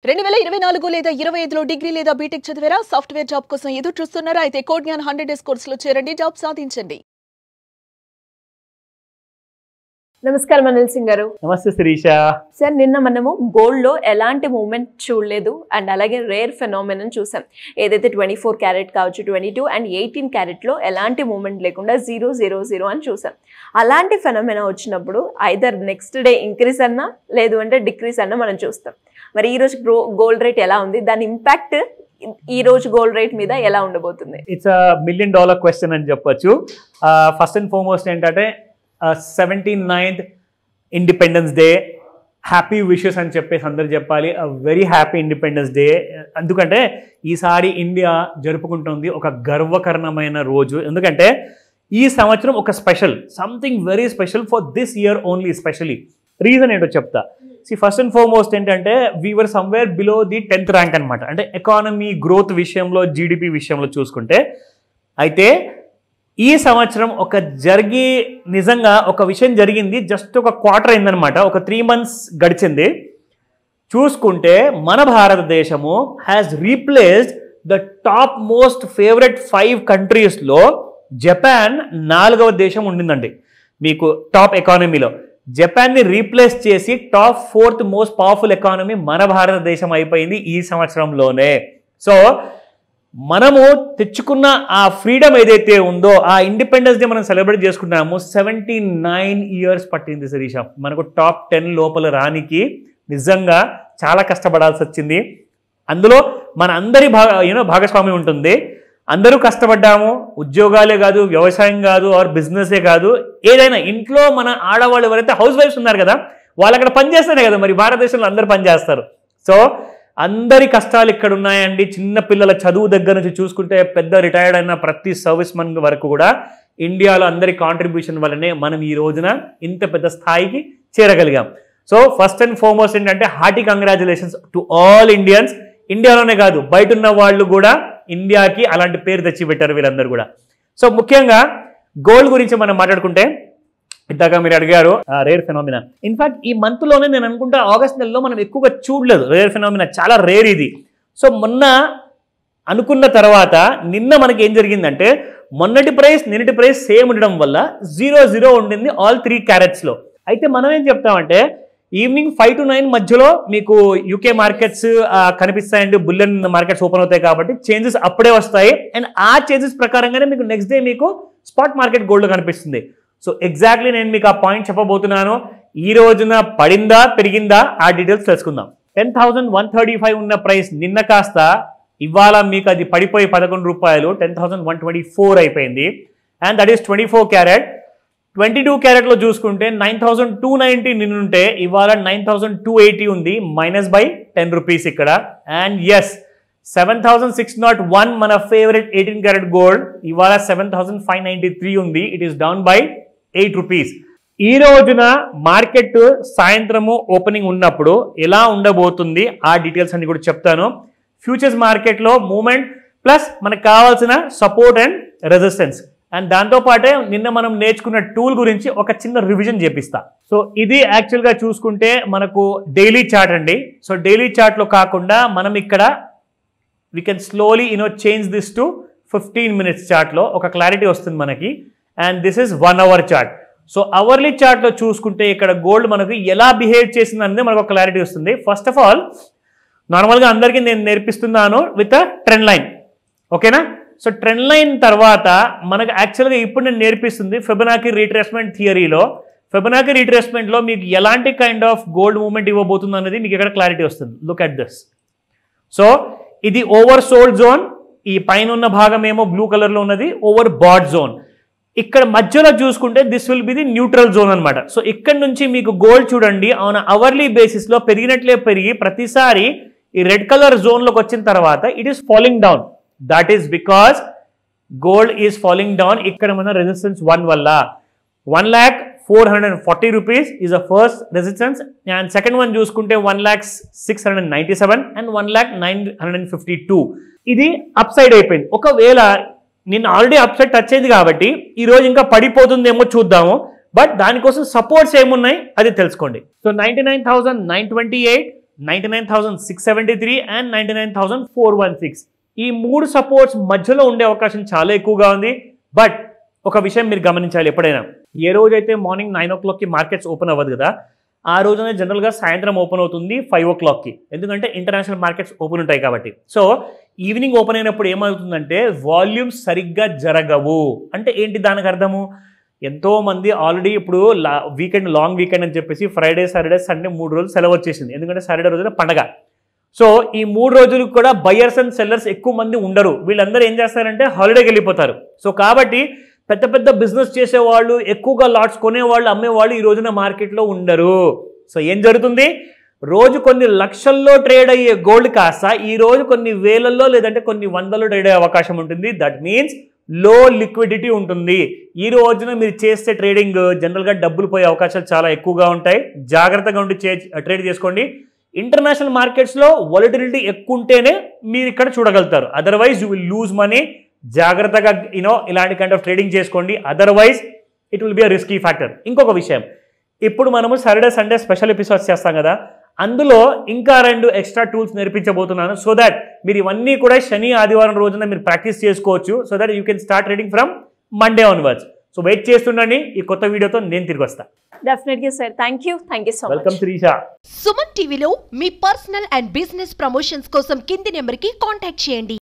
2024 లేదా 25లో డిగ్రీ లేదా బీటెక్ చదివారా? సాఫ్ట్వేర్ జాబ్ కోసం ఎదురు చూస్తున్నారా? అయితే కోడ్ జ్ఞాన్ 100 డేస్ కోర్సులో చేరండి, జాబ్ సాధించండి. నమస్కారం అనిల్ సింగ్ గారు. నమస్తే శిరీష. సార్, నిన్న మనము గోల్డ్ లో ఎలాంటి మూవ్మెంట్ చూడలేదు అండ్ అలాగే రేర్ ఫెనామినన్ చూసాం. ఏదైతే 24 క్యారెట్ కావచ్చు, 22 అండ్ 18 క్యారెట్ లో ఎలాంటి మూవ్మెంట్ లేకుండా 000 అని చూసాం. అలాంటి ఫెనామినా వచ్చినప్పుడు ఐదర్ నెక్స్ట్ డే ఇంక్రీజ్ అన్నా లేదు అంటే డిక్రీజ్ అన్నా మనం చూస్తాం. మరి ఈ రోజు గోల్డ్ రేట్ ఎలా ఉంది, దాని ఇంపాక్ట్ ఈ రోజు గోల్డ్ రేట్ మీద ఎలా ఉండబోతుంది? ఇట్స్ $1 million క్వశ్చన్ అని చెప్పొచ్చు. ఫస్ట్ అండ్ ఫార్మోస్ట్ ఏంటంటే 79th independence day, happy wishes అని చెప్పేసి అందరు చెప్పాలి. Very happy independence day. ఎందుకంటే ఈసారి ఇండియా జరుపుకుంటుంది ఒక గర్వకారణమైన రోజు. ఎందుకంటే ఈ సంవత్సరం ఒక special, something very special for this year only. Specially reason ఏంటో చెప్తా. ఫస్ట్ అండ్ ఫార్మోస్ట్ ఏంటంటే we are somewhere below the 10th rank అనమాట. అంటే ఎకానమీ గ్రోత్ విషయంలో, జీడిపి విషయంలో చూసుకుంటే. అయితే ఈ సంవత్సరం నిజంగా ఒక విషయం జరిగింది. జస్ట్ ఒక క్వార్టర్ అయిందనమాట, ఒక 3 months గడిచింది. చూసుకుంటే మన భారతదేశము has replaced the top most favourite 5 కంట్రీస్లో జపాన్ 4వ దేశం ఉండిందండి. మీకు టాప్ ఎకానమీలో జపాన్ని రీప్లేస్ చేసి top 4th most powerful economy మన భారతదేశం అయిపోయింది ఈ సంవత్సరంలోనే. సో మనము తెచ్చుకున్న ఆ ఫ్రీడమ్ ఏదైతే ఉందో, ఆ ఇండిపెండెన్స్ డే మనం సెలబ్రేట్ చేసుకుంటున్నాము. 79 years పట్టింది శిరీష మనకు టాప్ 10 లోపల రానికి. నిజంగా చాలా కష్టపడాల్సి వచ్చింది. అందులో మన అందరి భాగస్వామ్యం ఉంటుంది. అందరూ కష్టపడ్డాము. ఉద్యోగాలే కాదు, వ్యవసాయం కాదు, ఆర్ బిజినెసే కాదు, ఏదైనా ఇంట్లో మన ఆడవాళ్ళు ఎవరైతే హౌస్ వైఫ్స్ ఉన్నారు కదా, వాళ్ళు అక్కడ పనిచేస్తేనే కదా మరి భారతదేశంలో అందరూ పనిచేస్తారు. సో అందరి కష్టాలు ఇక్కడ ఉన్నాయండి. చిన్న పిల్లల చదువు దగ్గర నుంచి చూసుకుంటే పెద్ద రిటైర్డ్ అయిన ప్రతి సర్వీస్ మన్ వరకు కూడా ఇండియాలో అందరి కాంట్రిబ్యూషన్ వల్లనే మనం ఈ రోజున ఇంత పెద్ద స్థాయికి చేరగలిగాం. సో ఫస్ట్ అండ్ ఫార్మోస్ట్ ఏంటంటే hearty congratulations to all Indians. ఇండియాలోనే కాదు, బయట ఉన్న వాళ్ళు కూడా ఇండియాకి అలాంటి పేరు తెచ్చి పెట్టారు వీళ్ళందరూ కూడా. సో ముఖ్యంగా గోల్డ్ గురించి మనం మాట్లాడుకుంటే, ఇందాక మీరు అడిగారు రేర్ ఫెనామినా. ఇన్ఫాక్ట్ ఈ మంత్లోనే నేను అనుకుంటా ఆగస్ట్ నెలలో మనం ఎక్కువగా చూడలేదు రేర్ ఫెనామినా, చాలా రేర్ ఇది. సో మొన్న అనుకున్న తర్వాత నిన్న మనకి ఏం జరిగిందంటే, మొన్నటి ప్రైస్ నిన్నటి ప్రైస్ సేమ్ ఉండడం వల్ల 0 ఉండింది ఆల్ 3 క్యారెట్స్లో. అయితే మనం ఏం చెప్తామంటే ఈవినింగ్ 5 to 9 మధ్యలో మీకు UK markets కనిపిస్తాయండి, Bullen markets open అవుతాయి కాబట్టి చేంజెస్ అప్పుడే వస్తాయి. అండ్ ఆ చేంజెస్ ప్రకారంగానే మీకు నెక్స్ట్ డే మీకు స్పాట్ మార్కెట్ గోల్డ్ కనిపిస్తుంది. సో ఎగ్జాక్ట్లీ నేను మీకు ఆ పాయింట్ చెప్పబోతున్నాను. ఈ రోజున పడిందా పెరిగిందా ఆ డీటెయిల్స్ తెలుసుకుందాం. 10,135 ఉన్న ప్రైస్ నిన్న కాస్త ఇవాళ మీకు అది పడిపోయి 11 రూపాయలు 10,124 అయిపోయింది. And that is 24 carrot. 22 క్యారెట్లో చూసుకుంటే 9,290 నిన్నుంటే ఇవాళ 9,280 ఉంది, మైనస్ బై 10 రూపీస్ ఇక్కడ. అండ్ ఎస్ 7,601 మన ఫేవరెట్ 18 క్యారెట్ గోల్డ్ ఇవాళ 7,593 ఉంది. It is down by 8 rupees. ఈ రోజున మార్కెట్ సాయంత్రము ఓపెనింగ్ ఉన్నప్పుడు ఎలా ఉండబోతుంది ఆ డీటెయిల్స్ అన్ని కూడా చెప్తాను. ఫ్యూచర్స్ మార్కెట్లో మూమెంట్ ప్లస్ మనకు కావాల్సిన సపోర్ట్ అండ్ రెసిస్టెన్స్, అండ్ దాంతోపాటే నిన్న మనం నేర్చుకున్న టూల్ గురించి ఒక చిన్న రివిజన్ చేపిస్తా. సో ఇది యాక్చువల్గా చూసుకుంటే మనకు డైలీ చార్ట్ అండి. సో డైలీ చార్ట్లో కాకుండా మనం ఇక్కడ we can slowly change this to 15 minutes చార్ట్లో ఒక క్లారిటీ వస్తుంది మనకి. అండ్ దిస్ ఇస్ 1 hour చార్ట్. సో అవర్లీ చార్ట్లో చూసుకుంటే ఇక్కడ గోల్డ్ మనకు ఎలా బిహేవ్ చేసింది అనేది మనకు ఒక క్లారిటీ వస్తుంది. ఫస్ట్ ఆఫ్ ఆల్ నార్మల్గా అందరికీ నేను నేర్పిస్తున్నాను విత్ అ ట్రెండ్ లైన్, ఓకేనా? సో ట్రెండ్ లైన్ తర్వాత మనకు యాక్చువల్గా ఇప్పుడు నేను నేర్పిస్తుంది ఫిబొనాకీ రీట్రేస్మెంట్ థియరీలో. ఫిబొనాకీ రీట్రేస్మెంట్లో మీకు ఎలాంటి కైండ్ ఆఫ్ గోల్డ్ మూవ్మెంట్ ఇవ్వబోతుంది అనేది మీకు ఇక్కడ క్లారిటీ వస్తుంది. Look at this. సో ఇది ఓవర్ సోల్డ్ జోన్, ఈ పైన ఉన్న భాగం ఏమో బ్లూ కలర్లో ఉన్నది ఓవర్ బాట్ జోన్. ఇక్కడ మధ్యలో చూసుకుంటే this will be the neutral zone అనమాట. సో ఇక్కడ నుంచి మీకు గోల్డ్ చూడండి ఆన్ అవర్లీ బేసిస్లో పెరిగినట్లే పెరిగి ప్రతిసారి ఈ రెడ్ కలర్ జోన్లోకి వచ్చిన తర్వాత it is falling down. That is because gold is falling down. ఇక్కడ మన రెసిస్టెన్స్ 1 వల్ల 1,04,40 rupees is a first resistance. And second one చూసుకుంటే 1,06,97 అండ్ 1,09,52. ఇది అప్ సైడ్ అయిపోయింది. ఒకవేళ నిన్న ఆల్రెడీ అప్ సైడ్ టచ్ అయింది కాబట్టి ఈరోజు ఇంకా పడిపోతుందేమో చూద్దాము. బట్ దానికోసం సపోర్ట్స్ ఏమున్నాయి అది తెలుసుకోండి. So 99,928 99,673 and 99,416. ఈ 3 సపోర్ట్స్ మధ్యలో ఉండే అవకాశం చాలా ఎక్కువగా ఉంది. బట్ ఒక విషయం మీరు గమనించాలి, ఎప్పుడైనా ఏ రోజైతే మార్నింగ్ 9 o'clockకి మార్కెట్స్ ఓపెన్ అవ్వదు కదా, ఆ రోజునే జనరల్గా సాయంత్రం ఓపెన్ అవుతుంది 5 o'clockకి, ఎందుకంటే ఇంటర్నేషనల్ మార్కెట్స్ ఓపెన్ ఉంటాయి కాబట్టి. సో ఈవినింగ్ ఓపెన్ అయినప్పుడు ఏమవుతుందంటే వాల్యూమ్స్ సరిగ్గా జరగవు. అంటే ఏంటి దానికి అర్థము, ఎంతో మంది ఆల్రెడీ ఇప్పుడు వీకెండ్, లాంగ్ వీకెండ్ అని చెప్పేసి ఫ్రైడే, సాటర్డే, సండే 3 రోజులు సెలవు వచ్చేసింది, ఎందుకంటే సాటర్డే రోజున పండగ. సో ఈ 3 రోజులు కూడా బయర్స్ అండ్ సెల్లర్స్ ఎక్కువ మంది ఉండరు. వీళ్ళందరూ ఏం చేస్తారంటే హాలిడేకి వెళ్ళిపోతారు. సో కాబట్టి పెద్ద పెద్ద బిజినెస్ చేసేవాళ్ళు, ఎక్కువగా లాట్స్ కొనేవాళ్ళు, అమ్మేవాళ్ళు ఈ రోజున మార్కెట్లో ఉండరు. సో ఏం జరుగుతుంది, రోజు కొన్ని లక్షల్లో ట్రేడ్ అయ్యే గోల్డ్ కాస్త ఈ రోజు కొన్ని వేలల్లో లేదంటే కొన్ని వందల్లో ట్రేడ్ అయ్యే అవకాశం ఉంటుంది. దట్ మీన్స్ లో లిక్విడిటీ ఉంటుంది. ఈ రోజున మీరు చేసే ట్రేడింగ్ జనరల్గా డబ్బులు పోయే అవకాశాలు చాలా ఎక్కువగా ఉంటాయి. జాగ్రత్తగా ఉండి ట్రేడ్ చేసుకోండి. ఇంటర్నేషనల్ మార్కెట్స్లో వాలటిలిటీ ఎక్కువ ఉంటేనే మీరు ఇక్కడ చూడగలుగుతారు. Otherwise you will lose money. జాగ్రత్తగా ఇలాంటి కైండ్ ఆఫ్ ట్రేడింగ్ చేసుకోండి. Otherwise it will be a risky factor. ఇంకొక విషయం, ఇప్పుడు మనము సాటర్డే, సండే స్పెషల్ ఎపిసోడ్స్ చేస్తాం కదా, అందులో ఇంకా 2 ఎక్స్ట్రా టూల్స్ నేర్పించబోతున్నాను. సో దట్ మీరు ఇవన్నీ కూడా శని, ఆదివారం రోజున మీరు ప్రాక్టీస్ చేసుకోవచ్చు. So that you can start trading from Monday onwards. So wait చేస్తుండండి, ఈ కొత్త వీడియోతో నేను తిరిగి వస్తాను. Definitely sir, thank you so much. Welcome Trisha. Suman టీవీలో మీ పర్సనల్ అండ్ బిజినెస్ ప్రమోషన్స్ కోసం కింది నెంబర్కి కాంటాక్ట్ చేయండి.